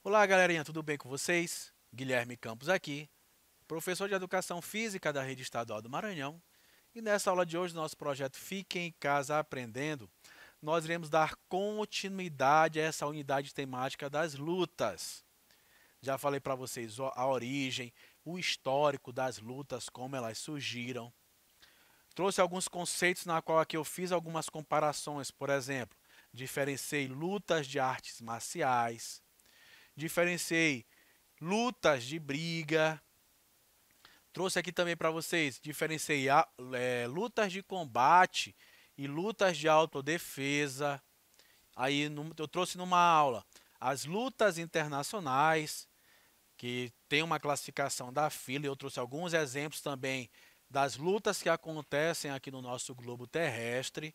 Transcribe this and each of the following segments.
Olá, galerinha, tudo bem com vocês? Guilherme Campos aqui, professor de Educação Física da Rede Estadual do Maranhão. E nessa aula de hoje, nosso projeto Fique em Casa Aprendendo, nós iremos dar continuidade a essa unidade temática das lutas. Já falei para vocês a origem, o histórico das lutas, como elas surgiram. Trouxe alguns conceitos na qual aqui eu fiz algumas comparações, por exemplo, diferenciei lutas de artes marciais, diferenciei lutas de briga. Trouxe aqui também para vocês, diferenciei lutas de combate e lutas de autodefesa. Aí eu trouxe numa aula as lutas internacionais, que tem uma classificação da FILA, e eu trouxe alguns exemplos também das lutas que acontecem aqui no nosso globo terrestre.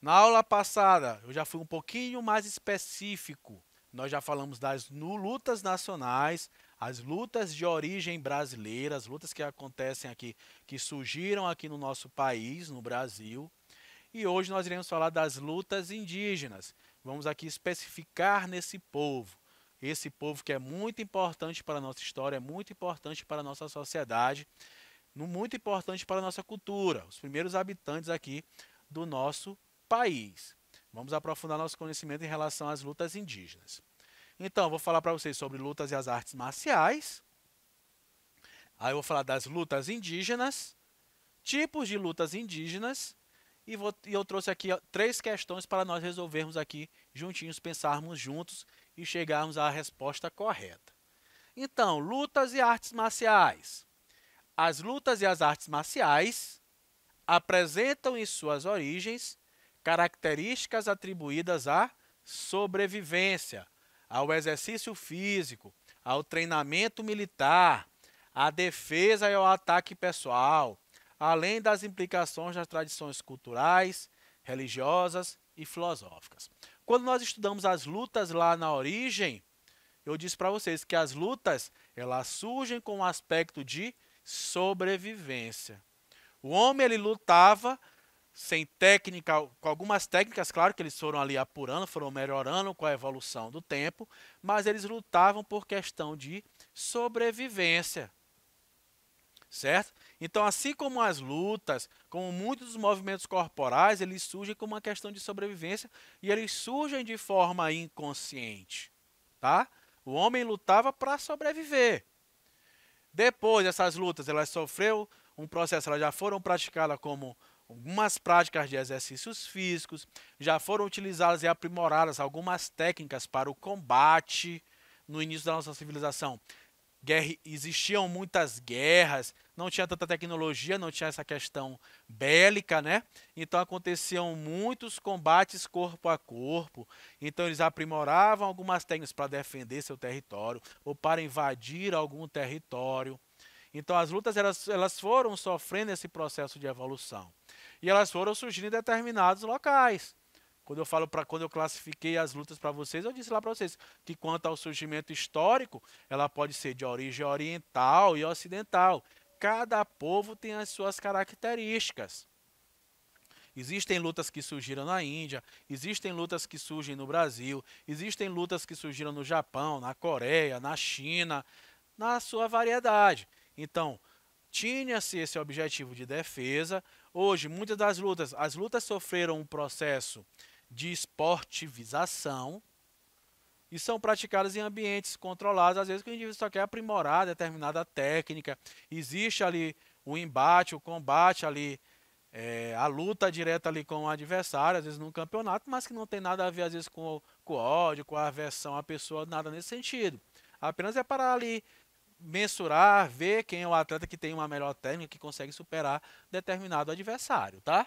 Na aula passada, eu já fui um pouquinho mais específico. Nós já falamos das lutas nacionais, as lutas de origem brasileira, as lutas que acontecem aqui, que surgiram aqui no nosso país, no Brasil. E hoje nós iremos falar das lutas indígenas. Vamos aqui especificar nesse povo. Esse povo que é muito importante para a nossa história, é muito importante para a nossa sociedade, muito importante para a nossa cultura. Os primeiros habitantes aqui do nosso país. Vamos aprofundar nosso conhecimento em relação às lutas indígenas. Então, vou falar para vocês sobre lutas e as artes marciais. Aí eu vou falar das lutas indígenas, tipos de lutas indígenas, e eu trouxe aqui 3 questões para nós resolvermos aqui juntinhos, pensarmos juntos e chegarmos à resposta correta. Então, lutas e artes marciais. As lutas e as artes marciais apresentam em suas origens características atribuídas à sobrevivência, ao exercício físico, ao treinamento militar, à defesa e ao ataque pessoal, além das implicações das tradições culturais, religiosas e filosóficas. Quando nós estudamos as lutas lá na origem, eu disse para vocês que as lutas elas surgem com um aspecto de sobrevivência. O homem ele lutava sem técnica, com algumas técnicas, claro que eles foram ali apurando, foram melhorando com a evolução do tempo, mas eles lutavam por questão de sobrevivência. Certo? Então, assim como as lutas, como muitos dos movimentos corporais, eles surgem como uma questão de sobrevivência e eles surgem de forma inconsciente. Tá? O homem lutava para sobreviver. Depois dessas lutas, elas sofreram um processo, elas já foram praticadas como algumas práticas de exercícios físicos, já foram utilizadas e aprimoradas algumas técnicas para o combate no início da nossa civilização. Existiam muitas guerras, não tinha tanta tecnologia, não tinha essa questão bélica, né? Então aconteciam muitos combates corpo a corpo. Então eles aprimoravam algumas técnicas para defender seu território ou para invadir algum território. Então as lutas elas foram sofrendo esse processo de evolução. E elas foram surgindo em determinados locais. Quando eu classifiquei as lutas para vocês, eu disse lá para vocês que quanto ao surgimento histórico, ela pode ser de origem oriental e ocidental. Cada povo tem as suas características. Existem lutas que surgiram na Índia, existem lutas que surgem no Brasil, existem lutas que surgiram no Japão, na Coreia, na China, na sua variedade. Então, tinha-se esse objetivo de defesa. Hoje, muitas das lutas, as lutas sofreram um processo de esportivização e são praticadas em ambientes controlados, às vezes que o indivíduo só quer aprimorar determinada técnica. Existe ali o embate, o combate ali, a luta direta ali com o adversário, às vezes num campeonato, mas que não tem nada a ver às vezes com o ódio, com a aversão à pessoa, nada nesse sentido. Apenas é para ali mensurar, ver quem é o atleta que tem uma melhor técnica, que consegue superar determinado adversário, tá?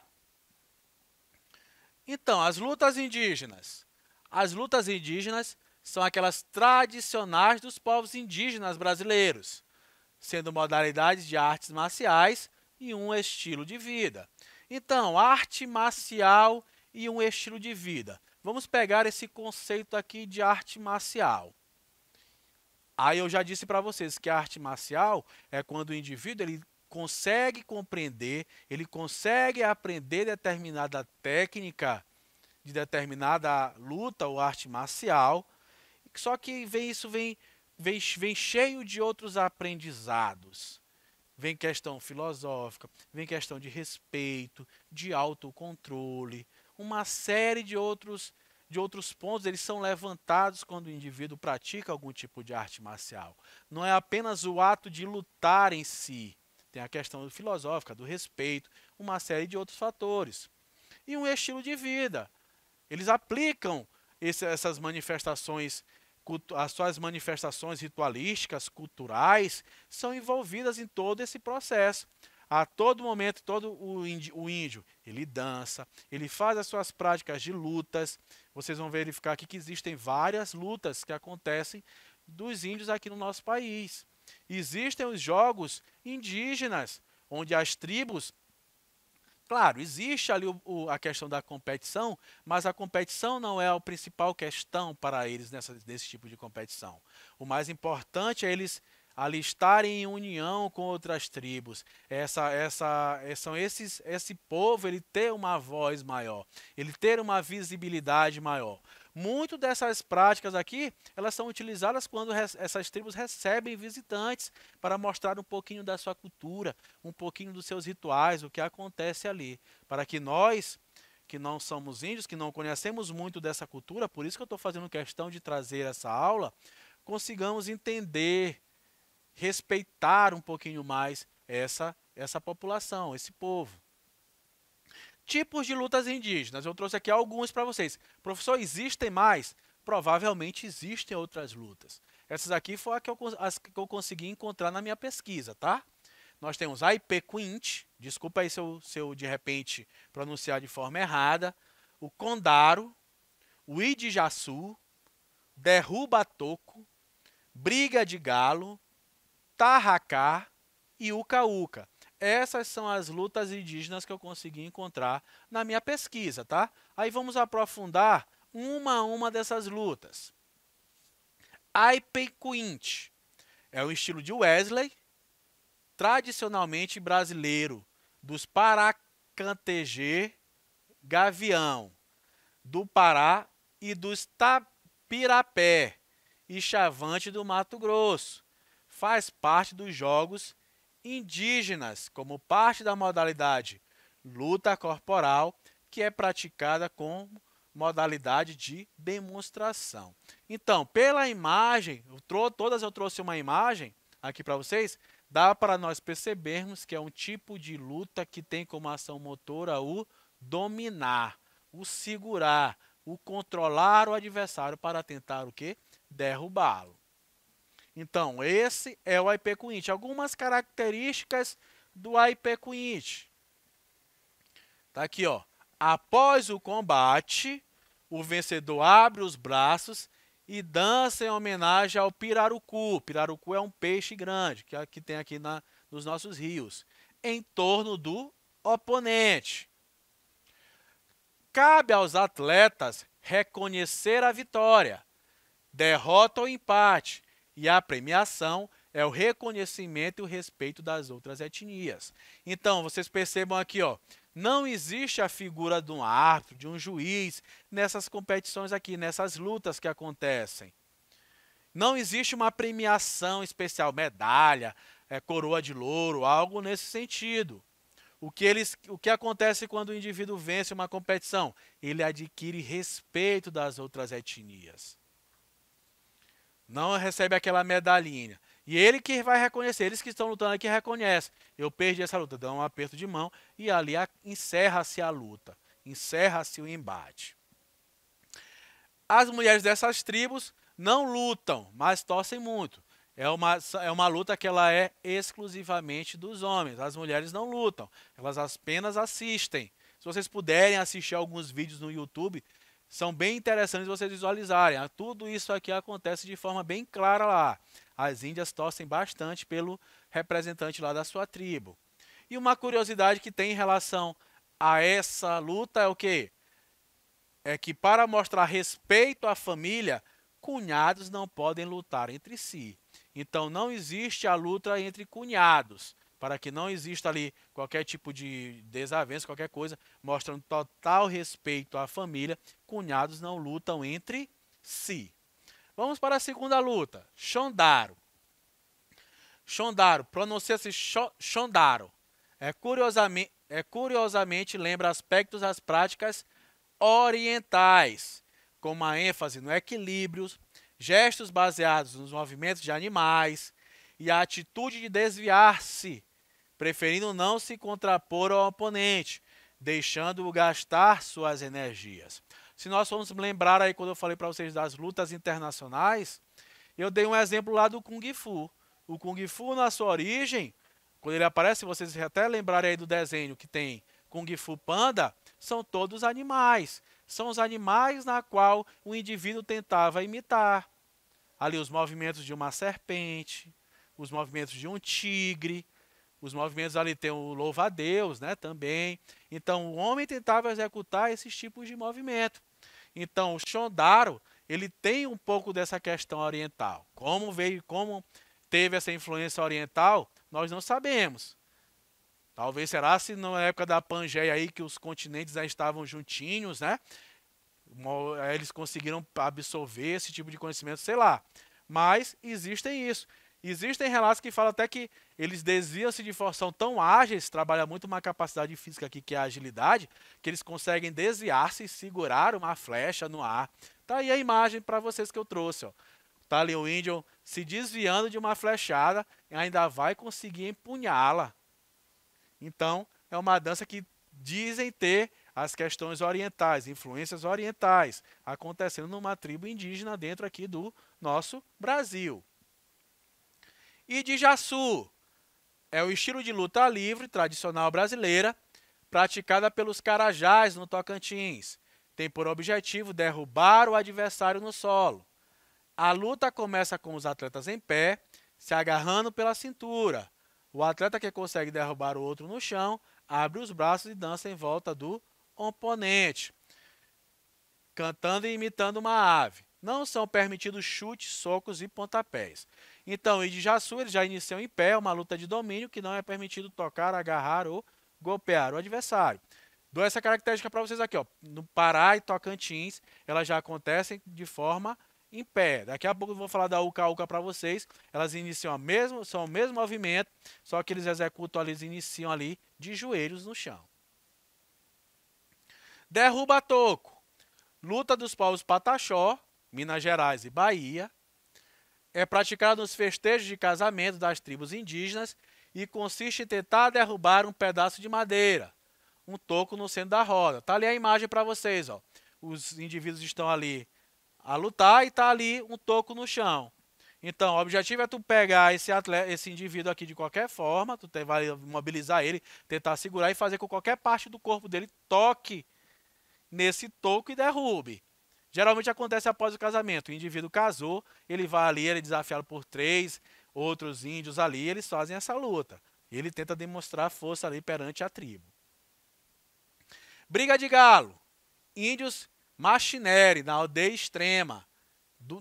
Então, as lutas indígenas. As lutas indígenas são aquelas tradicionais dos povos indígenas brasileiros, sendo modalidades de artes marciais e um estilo de vida. Então, arte marcial e um estilo de vida. Vamos pegar esse conceito aqui de arte marcial. Aí eu já disse para vocês que a arte marcial é quando o indivíduo ele consegue compreender, ele consegue aprender determinada técnica de determinada luta ou arte marcial, só que vem cheio de outros aprendizados. Vem questão filosófica, vem questão de respeito, de autocontrole, uma série de outros pontos, eles são levantados quando o indivíduo pratica algum tipo de arte marcial. Não é apenas o ato de lutar em si, tem a questão filosófica, do respeito, uma série de outros fatores. E um estilo de vida. Eles aplicam essas manifestações, as suas manifestações ritualísticas, culturais, são envolvidas em todo esse processo. A todo momento, todo o índio, ele dança, ele faz as suas práticas de lutas. Vocês vão verificar aqui que existem várias lutas que acontecem dos índios aqui no nosso país. Existem os jogos indígenas, onde as tribos. Claro, existe ali a questão da competição, mas a competição não é a principal questão para eles nesse tipo de competição. O mais importante é eles ali estarem em união com outras tribos. Esse povo ele ter uma voz maior, ele ter uma visibilidade maior. Muito dessas práticas aqui, elas são utilizadas quando essas tribos recebem visitantes para mostrar um pouquinho da sua cultura, um pouquinho dos seus rituais, o que acontece ali. Para que nós, que não somos índios, que não conhecemos muito dessa cultura, por isso que eu estou fazendo questão de trazer essa aula, consigamos entender, respeitar um pouquinho mais essa população, esse povo. Tipos de lutas indígenas. Eu trouxe aqui alguns para vocês. Professor, existem mais? Provavelmente existem outras lutas. Essas aqui foram as que eu consegui encontrar na minha pesquisa, tá? Nós temos Aipequint, desculpa aí se eu de repente pronunciar de forma errada, o Condaro, o Idijaçu, Derruba-Toco, Briga de Galo, Tarracá e Uca-Uca. Essas são as lutas indígenas que eu consegui encontrar na minha pesquisa, tá? Aí vamos aprofundar uma a uma dessas lutas. Aipequint é o estilo de Wesley, tradicionalmente brasileiro, dos Paracantejê Gavião, do Pará e dos Tapirapé e Chavante do Mato Grosso. Faz parte dos jogos indígenas, como parte da modalidade luta corporal, que é praticada com modalidade de demonstração. Então, pela imagem, eu trouxe uma imagem aqui para vocês, dá para nós percebermos que é um tipo de luta que tem como ação motora o dominar, o segurar, o controlar o adversário para tentar o quê? Derrubá-lo. Então, esse é o Aipequint. Algumas características do Aipequint. Tá aqui, ó. Após o combate, o vencedor abre os braços e dança em homenagem ao pirarucu. Pirarucu é um peixe grande que tem aqui nos nossos rios, em torno do oponente. Cabe aos atletas reconhecer a vitória, derrota ou empate, e a premiação é o reconhecimento e o respeito das outras etnias. Então, vocês percebam aqui, ó, não existe a figura de um árbitro, de um juiz, nessas competições aqui, nessas lutas que acontecem. Não existe uma premiação especial, medalha, coroa de louro, algo nesse sentido. O que acontece quando o indivíduo vence uma competição? Ele adquire respeito das outras etnias. Não recebe aquela medalhinha. E ele que vai reconhecer, eles que estão lutando aqui reconhecem. Eu perdi essa luta, dão um aperto de mão e ali encerra-se a luta, encerra-se o embate. As mulheres dessas tribos não lutam, mas torcem muito. É uma luta que ela é exclusivamente dos homens. As mulheres não lutam, elas apenas assistem. Se vocês puderem assistir alguns vídeos no YouTube, são bem interessantes vocês visualizarem. Tudo isso aqui acontece de forma bem clara lá. As índias torcem bastante pelo representante lá da sua tribo. E uma curiosidade que tem em relação a essa luta é o quê? É que para mostrar respeito à família, cunhados não podem lutar entre si. Então não existe a luta entre cunhados, para que não exista ali qualquer tipo de desavença, qualquer coisa, mostrando total respeito à família. Cunhados não lutam entre si. Vamos para a segunda luta, Shondaro. Shondaro, pronuncia-se Shondaro. Curiosamente lembra aspectos das práticas orientais, com uma ênfase no equilíbrio, gestos baseados nos movimentos de animais e a atitude de desviar-se, preferindo não se contrapor ao oponente, deixando-o gastar suas energias. Se nós formos lembrar aí quando eu falei para vocês das lutas internacionais, eu dei um exemplo lá do Kung Fu. O Kung Fu, na sua origem, quando ele aparece, vocês até lembrarem aí do desenho que tem Kung Fu Panda, são todos animais. São os animais na qual o indivíduo tentava imitar. Ali os movimentos de uma serpente, os movimentos de um tigre, os movimentos ali tem o louva-a-Deus, né, também. Então o homem tentava executar esses tipos de movimento. Então o Shondaro, ele tem um pouco dessa questão oriental. Como teve essa influência oriental, nós não sabemos. Talvez será se na época da Pangeia aí que os continentes já estavam juntinhos, né? Eles conseguiram absorver esse tipo de conhecimento, sei lá. Mas existem isso. Existem relatos que falam até que eles desviam-se de forma, são tão ágeis, trabalham muito uma capacidade física aqui que é a agilidade, que eles conseguem desviar-se e segurar uma flecha no ar. Tá aí a imagem para vocês que eu trouxe, ó. Tá ali o índio se desviando de uma flechada e ainda vai conseguir empunhá-la. Então, é uma dança que dizem ter as questões orientais, influências orientais, acontecendo numa tribo indígena dentro aqui do nosso Brasil. E de Jaçu é o estilo de luta livre tradicional brasileira, praticada pelos carajás no Tocantins. Tem por objetivo derrubar o adversário no solo. A luta começa com os atletas em pé, se agarrando pela cintura. O atleta que consegue derrubar o outro no chão, abre os braços e dança em volta do oponente, cantando e imitando uma ave. Não são permitidos chutes, socos e pontapés. Então, e de Jaçu, eles já iniciam em pé uma luta de domínio que não é permitido tocar, agarrar ou golpear o adversário. Dou essa característica para vocês aqui, ó. No Pará e Tocantins, elas já acontecem de forma em pé. Daqui a pouco eu vou falar da uca-uca para vocês. Elas iniciam são o mesmo movimento, só que eles executam, eles iniciam ali de joelhos no chão. Derruba-toco. Luta dos povos Pataxó, Minas Gerais e Bahia. É praticada nos festejos de casamento das tribos indígenas e consiste em tentar derrubar um pedaço de madeira, um toco no centro da roda. Tá ali a imagem para vocês, ó. Os indivíduos estão ali a lutar e tá ali um toco no chão. Então, o objetivo é tu pegar esse indivíduo aqui de qualquer forma, vai mobilizar ele, tentar segurar e fazer com que qualquer parte do corpo dele toque nesse toco e derrube. Geralmente acontece após o casamento. O indivíduo casou, ele vai ali, ele é desafiado por 3 outros índios ali, eles fazem essa luta. Ele tenta demonstrar força ali perante a tribo. Briga de galo. Índios Machinere, na aldeia extrema,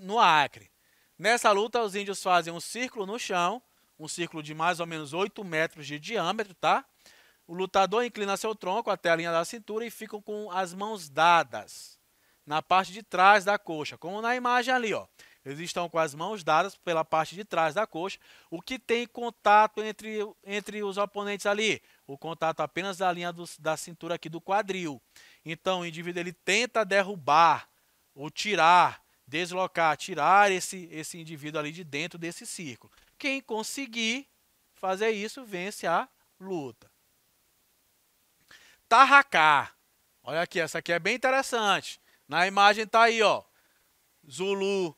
no Acre. Nessa luta, os índios fazem um círculo no chão, um círculo de mais ou menos 8 metros de diâmetro, tá? O lutador inclina seu tronco até a linha da cintura e ficam com as mãos dadas na parte de trás da coxa, como na imagem ali, ó. Eles estão com as mãos dadas pela parte de trás da coxa. O que tem contato entre os oponentes ali? O contato apenas da linha da cintura aqui do quadril. Então o indivíduo ele tenta derrubar ou tirar, deslocar, tirar esse indivíduo ali de dentro desse círculo. Quem conseguir fazer isso vence a luta. Tarracá. Olha aqui, essa aqui é bem interessante. Na imagem está aí, ó, Zulu,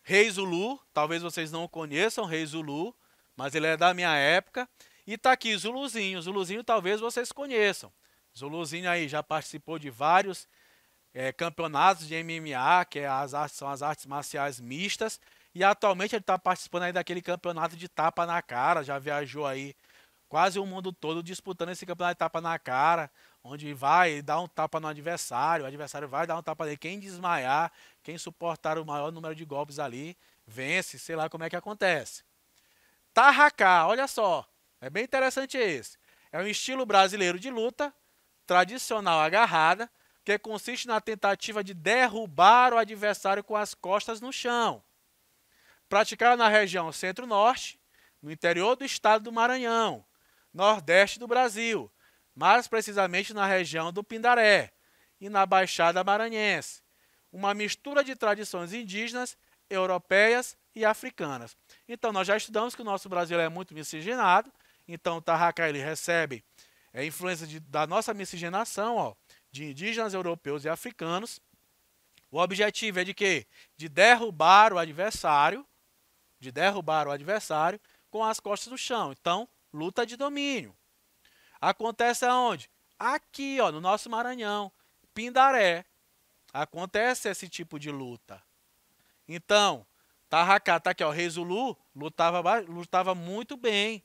Rei Zulu, talvez vocês não o conheçam, Rei Zulu, mas ele é da minha época. E está aqui Zuluzinho, Zuluzinho talvez vocês conheçam. Zuluzinho aí já participou de vários campeonatos de MMA, que são as artes marciais mistas. E atualmente ele está participando aí daquele campeonato de tapa na cara, já viajou aí quase o mundo todo disputando esse campeonato de tapa na cara, onde vai dar um tapa no adversário, o adversário vai dar um tapa nele, quem desmaiar, quem suportar o maior número de golpes ali, vence, sei lá como é que acontece. Tarracá, olha só, é bem interessante esse. É um estilo brasileiro de luta, tradicional agarrada, que consiste na tentativa de derrubar o adversário com as costas no chão. Praticada na região centro-norte, no interior do estado do Maranhão, nordeste do Brasil, mais precisamente na região do Pindaré e na Baixada Maranhense. Uma mistura de tradições indígenas, europeias e africanas. Então, nós já estudamos que o nosso Brasil é muito miscigenado, então o tarracá ele recebe influência da nossa miscigenação, ó, de indígenas, europeus e africanos. O objetivo é de quê? De derrubar o adversário, com as costas no chão. Então, luta de domínio. Acontece aonde? Aqui, ó, no nosso Maranhão, Pindaré. Acontece esse tipo de luta. Então, tarracá, tá aqui, ó, Rei Zulu lutava muito bem.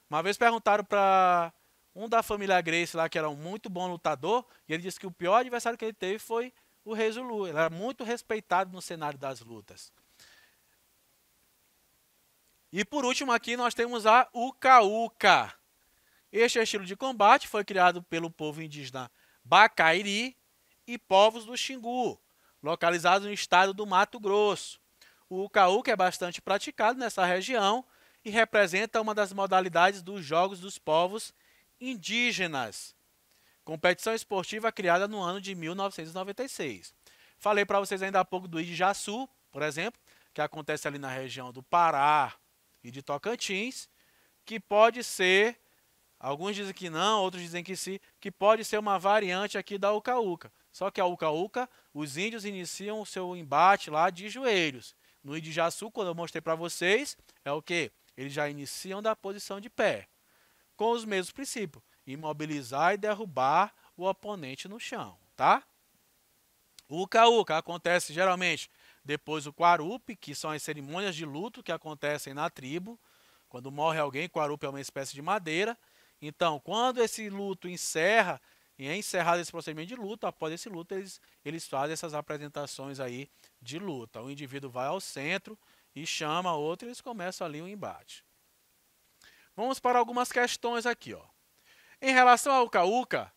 Uma vez perguntaram para um da família Grace lá, que era um muito bom lutador, e ele disse que o pior adversário que ele teve foi o Rei Zulu. Ele era muito respeitado no cenário das lutas. E por último aqui nós temos a uca-uca. Este estilo de combate foi criado pelo povo indígena Bacairi e povos do Xingu, localizados no estado do Mato Grosso. O uca-uca é bastante praticado nessa região e representa uma das modalidades dos Jogos dos Povos Indígenas, competição esportiva criada no ano de 1996. Falei para vocês ainda há pouco do Ijaçu, por exemplo, que acontece ali na região do Pará e de Tocantins, que pode ser, alguns dizem que não, outros dizem que sim, que pode ser uma variante aqui da uca-uca. Só que a uca-uca, os índios iniciam o seu embate lá de joelhos. No Ijaçu, quando eu mostrei para vocês, é o quê? Eles já iniciam da posição de pé, com os mesmos princípios, imobilizar e derrubar o oponente no chão, tá? O uca-uca acontece geralmente depois do Quarupi, que são as cerimônias de luto que acontecem na tribo. Quando morre alguém, Quarupi é uma espécie de madeira. Então, quando esse luto encerra, e é encerrado esse procedimento de luto, após esse luto, eles fazem essas apresentações aí de luta. O indivíduo vai ao centro e chama outro e eles começam ali o embate. Vamos para algumas questões aqui, ó. Em relação ao uca-uca,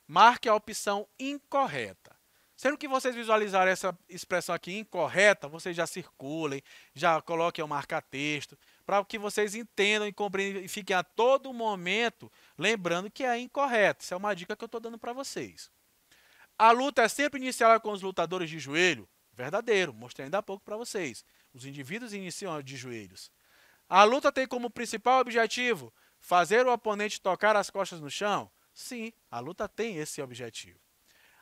marque a opção incorreta. Sendo que vocês visualizarem essa expressão aqui incorreta, vocês já circulem, já coloquem o marca-texto, para que vocês entendam e compreendam e fiquem a todo momento lembrando que é incorreto. Isso é uma dica que eu estou dando para vocês. A luta é sempre iniciada com os lutadores de joelho? Verdadeiro, mostrei ainda há pouco para vocês. Os indivíduos iniciam de joelhos. A luta tem como principal objetivo fazer o oponente tocar as costas no chão? Sim, a luta tem esse objetivo.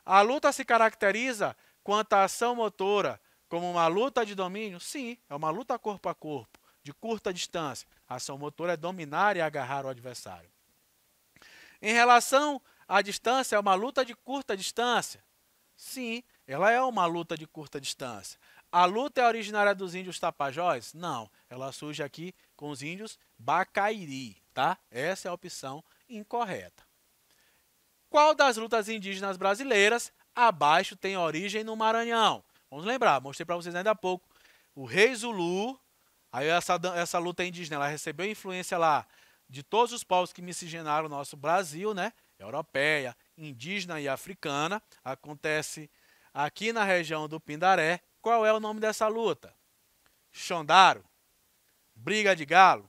A luta se caracteriza quanto à ação motora como uma luta de domínio? Sim, é uma luta corpo a corpo, de curta distância. A ação motora é dominar e agarrar o adversário. Em relação à distância, é uma luta de curta distância? Sim, ela é uma luta de curta distância. A luta é originária dos índios Tapajós? Não, ela surge aqui com os índios Bacairi, tá? Essa é a opção incorreta. Qual das lutas indígenas brasileiras abaixo tem origem no Maranhão? Vamos lembrar, mostrei para vocês ainda há pouco. O Rei Zulu, aí essa luta indígena, ela recebeu influência lá de todos os povos que miscigenaram o nosso Brasil, né? Europeia, indígena e africana. Acontece aqui na região do Pindaré. Qual é o nome dessa luta? Chondaro, Briga de Galo,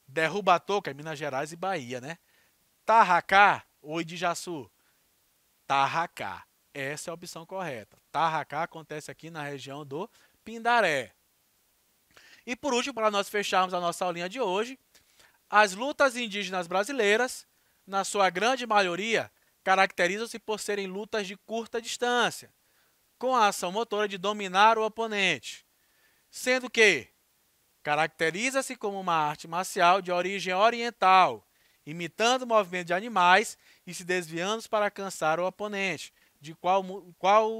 Derruba-Toca, Minas Gerais e Bahia, né? Tarracá, ou Ijaçu? Tarracá. Essa é a opção correta. Tarracá acontece aqui na região do Pindaré. E por último, para nós fecharmos a nossa aulinha de hoje, as lutas indígenas brasileiras, na sua grande maioria, caracterizam-se por serem lutas de curta distância, com a ação motora de dominar o oponente, sendo que caracteriza-se como uma arte marcial de origem oriental, imitando o movimento de animais e se desviando para alcançar o oponente. De qual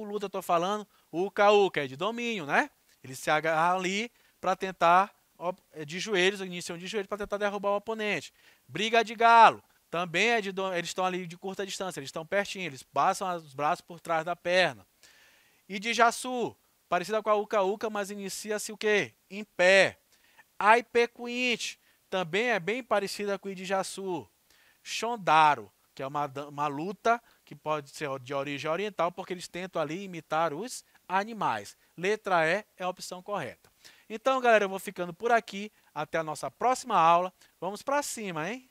luta eu estou falando? O uca-uca, é de domínio, né? Eles se agarram ali para tentar, de joelhos, iniciam de joelhos para tentar derrubar o oponente. Briga de galo, também é eles estão ali de curta distância, eles estão pertinho, eles passam os braços por trás da perna. E de Ijaçu, parecida com a uca-uca, mas inicia-se o quê? Em pé. Aipecuinte, também é bem parecida com o Idijaçu. Shondaro, que é uma luta que pode ser de origem oriental, porque eles tentam ali imitar os animais. Letra E é a opção correta. Então, galera, eu vou ficando por aqui. Até a nossa próxima aula. Vamos para cima, hein?